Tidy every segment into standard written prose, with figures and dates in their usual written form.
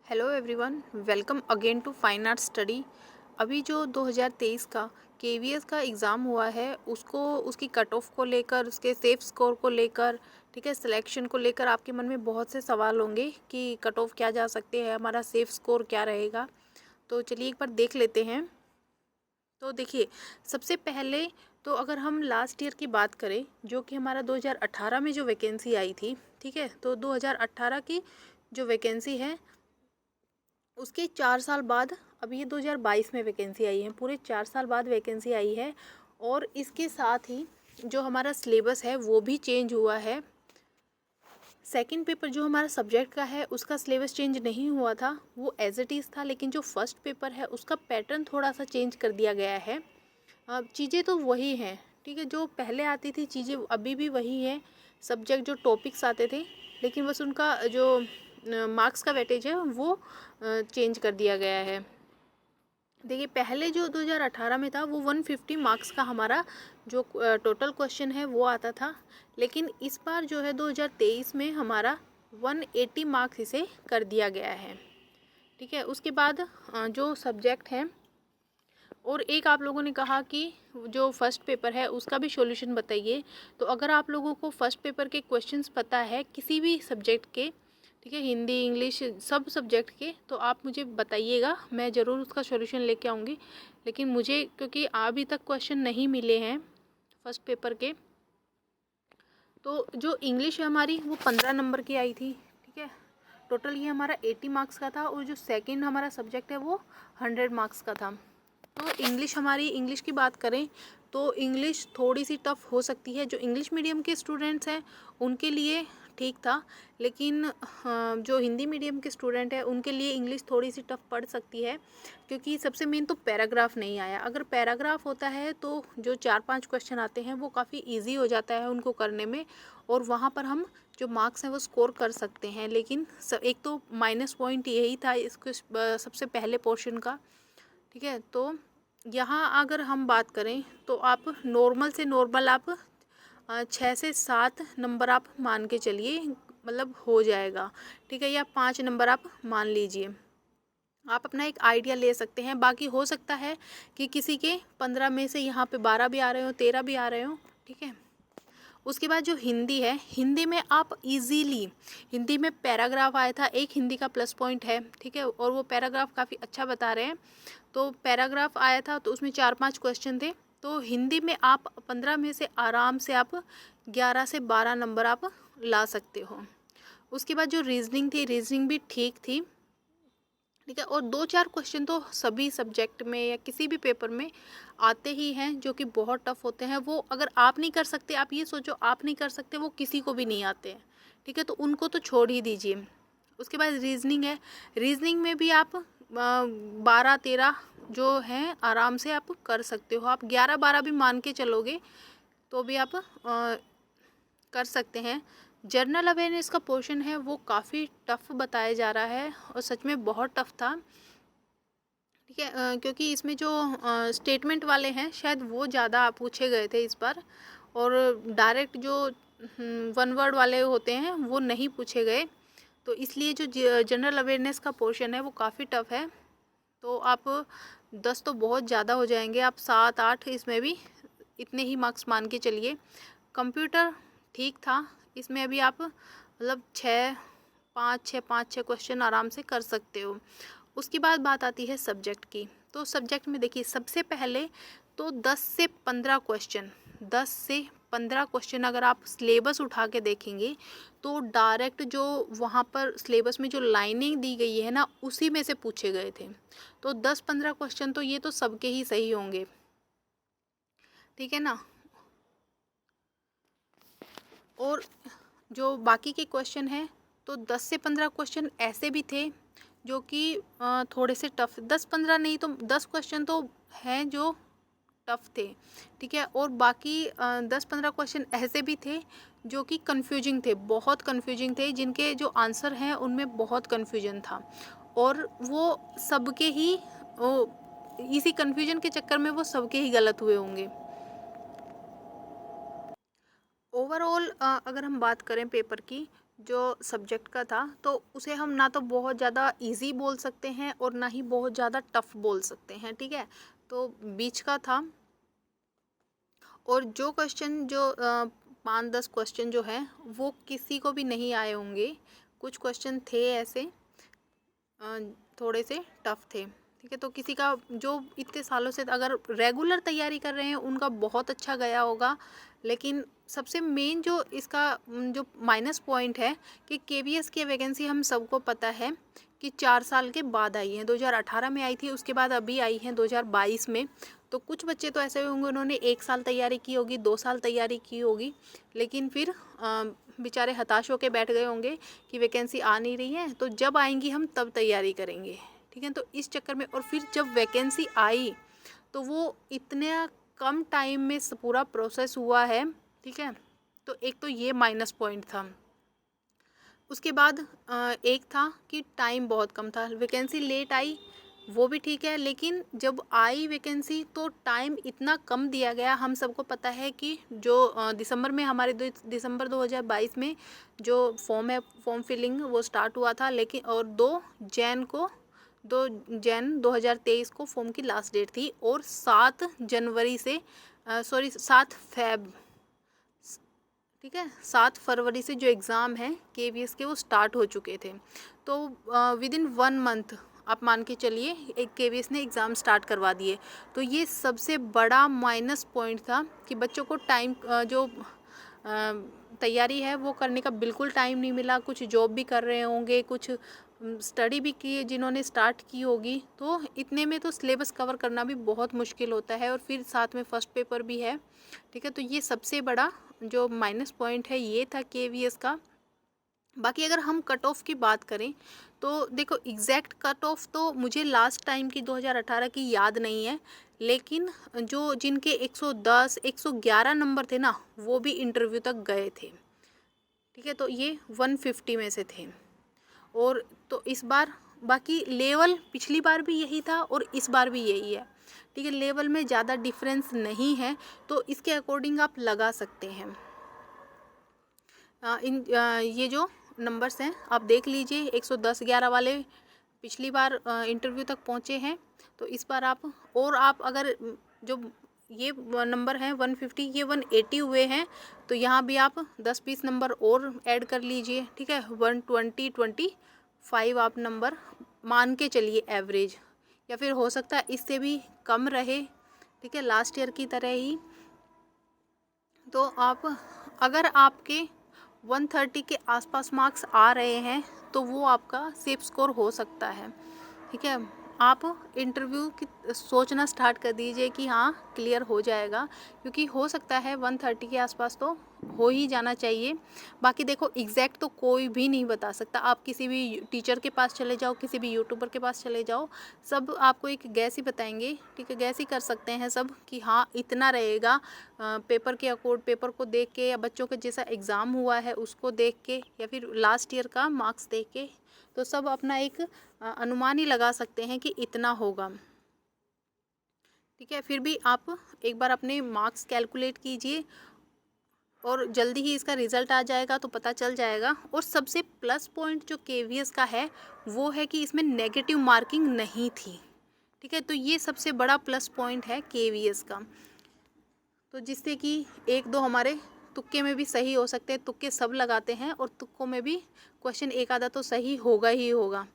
Hello everyone, welcome again to fine art study. अभी जो 2023 का केवीएस का एग्ज़ाम हुआ है उसको उसकी कट ऑफ को लेकर, उसके सेफ स्कोर को लेकर, ठीक है, सिलेक्शन को लेकर आपके मन में बहुत से सवाल होंगे कि कट ऑफ क्या जा सकते हैं, हमारा सेफ स्कोर क्या रहेगा। तो चलिए एक बार देख लेते हैं। तो देखिए, सबसे पहले तो अगर हम लास्ट ईयर की बात करें, जो कि हमारा 2018 में जो वैकेंसी आई थी, ठीक है, तो 2018 की जो वैकेंसी है उसके 4 साल बाद अभी ये 2022 में वैकेंसी आई है। पूरे 4 साल बाद वैकेंसी आई है। और इसके साथ ही जो हमारा सिलेबस है वो भी चेंज हुआ है। सेकंड पेपर जो हमारा सब्जेक्ट का है उसका सिलेबस चेंज नहीं हुआ था, वो एज इट इज़ था, लेकिन जो फर्स्ट पेपर है उसका पैटर्न थोड़ा सा चेंज कर दिया गया है। चीज़ें तो वही हैं, ठीक है, जो पहले आती थी चीज़ें अभी भी वही हैं। सब्जेक्ट जो टॉपिक्स आते थे, लेकिन बस उनका जो मार्क्स का वेटेज है वो चेंज कर दिया गया है। देखिए, पहले जो 2018 में था वो 150 मार्क्स का हमारा जो टोटल क्वेश्चन है वो आता था, लेकिन इस बार जो है 2023 में हमारा 180 मार्क्स इसे कर दिया गया है। ठीक है, उसके बाद जो सब्जेक्ट हैं, और एक आप लोगों ने कहा कि जो फर्स्ट पेपर है उसका भी सॉल्यूशन बताइए। तो अगर आप लोगों को फर्स्ट पेपर के क्वेश्चंस पता है किसी भी सब्जेक्ट के, ठीक है, हिंदी इंग्लिश सब सब्जेक्ट के, तो आप मुझे बताइएगा, मैं ज़रूर उसका सॉल्यूशन लेके आऊँगी। लेकिन मुझे क्योंकि अभी तक क्वेश्चन नहीं मिले हैं फर्स्ट पेपर के, तो जो इंग्लिश है हमारी वो 15 नंबर की आई थी। ठीक है, टोटल ये हमारा 80 मार्क्स का था, और जो सेकंड हमारा सब्जेक्ट है वो 100 मार्क्स का था। तो इंग्लिश की बात करें तो इंग्लिश थोड़ी सी टफ़ हो सकती है। जो इंग्लिश मीडियम के स्टूडेंट्स हैं उनके लिए ठीक था, लेकिन जो हिंदी मीडियम के स्टूडेंट हैं उनके लिए इंग्लिश थोड़ी सी टफ़ पड़ सकती है, क्योंकि सबसे मेन तो पैराग्राफ नहीं आया। अगर पैराग्राफ होता है तो जो 4-5 क्वेश्चन आते हैं वो काफ़ी ईजी हो जाता है उनको करने में, और वहाँ पर हम जो मार्क्स हैं वो स्कोर कर सकते हैं। लेकिन एक तो माइनस पॉइंट यही था इसके सबसे पहले पोर्शन का। ठीक है, तो यहाँ अगर हम बात करें तो आप नॉर्मल से नॉर्मल आप 6 से 7 नंबर आप मान के चलिए, मतलब हो जाएगा। ठीक है, या 5 नंबर आप मान लीजिए, आप अपना एक आइडिया ले सकते हैं। बाकी हो सकता है कि किसी के 15 में से यहाँ पे 12 भी आ रहे हो, 13 भी आ रहे हो। ठीक है, उसके बाद जो हिंदी है, हिंदी में आप इजीली, हिंदी में पैराग्राफ आया था, एक हिंदी का प्लस पॉइंट है। ठीक है, और वो पैराग्राफ काफ़ी अच्छा बता रहे हैं। तो पैराग्राफ आया था तो उसमें 4-5 क्वेश्चन थे। तो हिंदी में आप 15 में से आराम से आप 11 से 12 नंबर आप ला सकते हो। उसके बाद जो रीजनिंग थी, रीजनिंग भी ठीक थी। ठीक है, और 2-4 क्वेश्चन तो सभी सब्जेक्ट में या किसी भी पेपर में आते ही हैं जो कि बहुत टफ होते हैं। वो अगर आप नहीं कर सकते, आप ये सोचो आप नहीं कर सकते, वो किसी को भी नहीं आते हैं। ठीक है, तो उनको तो छोड़ ही दीजिए। उसके बाद रीजनिंग है, रीजनिंग में भी आप 12-13 जो हैं आराम से आप कर सकते हो। आप 11-12 भी मान के चलोगे तो भी आप कर सकते हैं। जर्नल अवेयरनेस का पोर्शन है वो काफ़ी टफ बताया जा रहा है, और सच में बहुत टफ था। ठीक है, क्योंकि इसमें जो स्टेटमेंट वाले हैं शायद वो ज़्यादा पूछे गए थे इस बार, और डायरेक्ट जो वन वर्ड वाले होते हैं वो नहीं पूछे गए। तो इसलिए जो जनरल अवेयरनेस का पोर्शन है वो काफ़ी टफ है। तो आप 10 तो बहुत ज़्यादा हो जाएंगे, आप 7-8 इसमें भी इतने ही मार्क्स मान के चलिए। कंप्यूटर ठीक था, इसमें अभी आप मतलब 6 5 6 क्वेश्चन आराम से कर सकते हो। उसके बाद बात आती है सब्जेक्ट की। तो सब्जेक्ट में देखिए, सबसे पहले तो 10 से 15 क्वेश्चन, 10 से 15 क्वेश्चन अगर आप सिलेबस उठा के देखेंगे तो डायरेक्ट जो वहाँ पर सिलेबस में जो लाइनिंग दी गई है ना उसी में से पूछे गए थे। तो 10-15 क्वेश्चन तो ये तो सबके ही सही होंगे। ठीक है ना, और जो बाकी के क्वेश्चन हैं तो 10 से 15 क्वेश्चन ऐसे भी थे जो कि थोड़े से टफ, 10-15 नहीं तो 10 क्वेश्चन तो हैं जो टफ थे। ठीक है, और बाकी 10-15 क्वेश्चन ऐसे भी थे जो कि कंफ्यूजिंग थे, बहुत कंफ्यूजिंग थे, जिनके जो आंसर हैं उनमें बहुत कंफ्यूजन था, और वो सबके ही इसी कंफ्यूजन के चक्कर में वो सबके ही गलत हुए होंगे। ओवरऑल अगर हम बात करें पेपर की, जो सब्जेक्ट का था, तो उसे हम ना तो बहुत ज़्यादा इजी बोल सकते हैं और ना ही बहुत ज़्यादा टफ बोल सकते हैं, ठीक है। तो बीच का था। और जो क्वेश्चन जो 5-10 क्वेश्चन जो है वो किसी को भी नहीं आए होंगे। कुछ क्वेश्चन थे ऐसे थोड़े से टफ थे, ठीक है। तो किसी का जो इतने सालों से अगर रेगुलर तैयारी कर रहे हैं उनका बहुत अच्छा गया होगा। लेकिन सबसे मेन जो इसका जो माइनस पॉइंट है कि केवीएस की वैकेंसी हम सबको पता है कि 4 साल के बाद आई है। 2018 में आई थी, उसके बाद अभी आई है 2022 में। तो कुछ बच्चे तो ऐसे होंगे उन्होंने 1 साल तैयारी की होगी, 2 साल तैयारी की होगी, लेकिन फिर बेचारे हताश होकर बैठ गए होंगे कि वैकेंसी आ नहीं रही है, तो जब आएंगी हम तब तैयारी करेंगे, ठीक है। तो इस चक्कर में और फिर जब वैकेंसी आई तो वो इतने कम टाइम में पूरा प्रोसेस हुआ है, ठीक है। तो एक तो ये माइनस पॉइंट था। उसके बाद एक था कि टाइम बहुत कम था, वैकेंसी लेट आई वो भी ठीक है, लेकिन जब आई वैकेंसी तो टाइम इतना कम दिया गया। हम सबको पता है कि जो दिसंबर में हमारे दिसंबर 2022 में जो फॉर्म फिलिंग वो स्टार्ट हुआ था, लेकिन और 2 जैन 2023 को फॉर्म की लास्ट डेट थी, और 7 जनवरी से 7 फेब, ठीक है, 7 फरवरी से जो एग्ज़ाम है केवीएस के वो स्टार्ट हो चुके थे। तो विद इन 1 मंथ आप मान के चलिए एक केवीएस ने एग्ज़ाम स्टार्ट करवा दिए। तो ये सबसे बड़ा माइनस पॉइंट था कि बच्चों को टाइम जो तैयारी है वो करने का बिल्कुल टाइम नहीं मिला। कुछ जॉब भी कर रहे होंगे, कुछ स्टडी भी की जिन्होंने स्टार्ट की होगी, तो इतने में तो सिलेबस कवर करना भी बहुत मुश्किल होता है, और फिर साथ में फर्स्ट पेपर भी है, ठीक है। तो ये सबसे बड़ा जो माइनस पॉइंट है ये था केवीएस का। बाकी अगर हम कट ऑफ की बात करें तो देखो एग्जैक्ट कट ऑफ तो मुझे लास्ट टाइम की 2018 की याद नहीं है, लेकिन जो जिनके 110 111 नंबर थे ना वो भी इंटरव्यू तक गए थे, ठीक है। तो ये 150 में से थे। और तो इस बार बाकी लेवल पिछली बार भी यही था और इस बार भी यही है, ठीक है। लेवल में ज़्यादा डिफरेंस नहीं है, तो इसके अकॉर्डिंग आप लगा सकते हैं। ये जो नंबर्स हैं आप देख लीजिए, 110-11 वाले पिछली बार इंटरव्यू तक पहुँचे हैं, तो इस बार आप अगर जो ये नंबर हैं 150 ये 180 हुए हैं, तो यहाँ भी आप 10-20 नंबर और ऐड कर लीजिए, ठीक है। 120-125 आप नंबर मान के चलिए एवरेज, या फिर हो सकता है इससे भी कम रहे, ठीक है, लास्ट ईयर की तरह ही। तो आप अगर आपके 130 के आसपास मार्क्स आ रहे हैं तो वो आपका सेफ स्कोर हो सकता है, ठीक है। आप इंटरव्यू की सोचना स्टार्ट कर दीजिए कि हाँ क्लियर हो जाएगा, क्योंकि हो सकता है 130 के आसपास तो हो ही जाना चाहिए। बाकी देखो एग्जैक्ट तो कोई भी नहीं बता सकता। आप किसी भी टीचर के पास चले जाओ, किसी भी यूट्यूबर के पास चले जाओ, सब आपको एक गैस ही बताएंगे, ठीक है। गैस ही कर सकते हैं सब कि हाँ इतना रहेगा, पेपर के पेपर को देख के या बच्चों के जैसा एग्ज़ाम हुआ है उसको देख के या फिर लास्ट ईयर का मार्क्स देख के, तो सब अपना एक अनुमान ही लगा सकते हैं कि इतना होगा, ठीक है। फिर भी आप एक बार अपने मार्क्स कैलकुलेट कीजिए और जल्दी ही इसका रिज़ल्ट आ जाएगा तो पता चल जाएगा। और सबसे प्लस पॉइंट जो केवीएस का है वो है कि इसमें नेगेटिव मार्किंग नहीं थी, ठीक है। तो ये सबसे बड़ा प्लस पॉइंट है केवीएस का, तो जिससे कि 1-2 हमारे तुक्के में भी सही हो सकते हैं। तुक्के सब लगाते हैं और तुक्कों में भी क्वेश्चन एक आधा तो सही होगा ही होगा।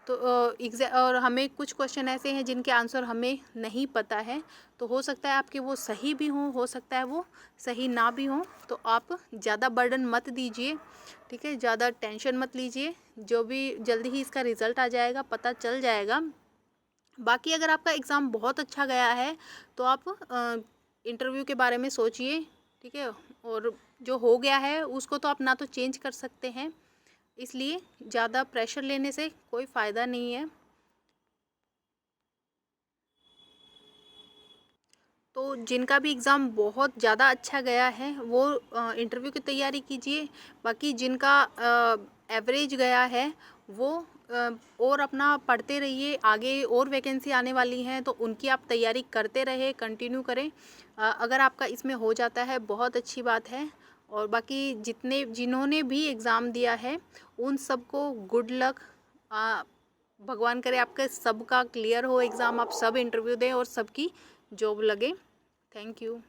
तो और हमें कुछ क्वेश्चन ऐसे हैं जिनके आंसर हमें नहीं पता है, तो हो सकता है आपके वो सही भी हों, हो सकता है वो सही ना भी हों। तो आप ज़्यादा बर्डन मत दीजिए, ठीक है, ज़्यादा टेंशन मत लीजिए, जो भी जल्दी ही इसका रिज़ल्ट आ जाएगा, पता चल जाएगा। बाकी अगर आपका एग्ज़ाम बहुत अच्छा गया है तो आप इंटरव्यू के बारे में सोचिए, ठीक है। और जो हो गया है उसको तो आप ना तो चेंज कर सकते हैं, इसलिए ज़्यादा प्रेशर लेने से कोई फ़ायदा नहीं है। तो जिनका भी एग्ज़ाम बहुत ज़्यादा अच्छा गया है वो इंटरव्यू की तैयारी कीजिए। बाकी जिनका एवरेज गया है वो और अपना पढ़ते रहिए, आगे और वैकेंसी आने वाली हैं तो उनकी आप तैयारी करते रहे, कंटिन्यू करें। अगर आपका इसमें हो जाता है बहुत अच्छी बात है, और बाकी जिन्होंने भी एग्ज़ाम दिया है उन सबको गुड लक। भगवान करे आपका सबका क्लियर हो एग्ज़ाम, आप सब इंटरव्यू दें और सबकी जॉब लगे। Thank you.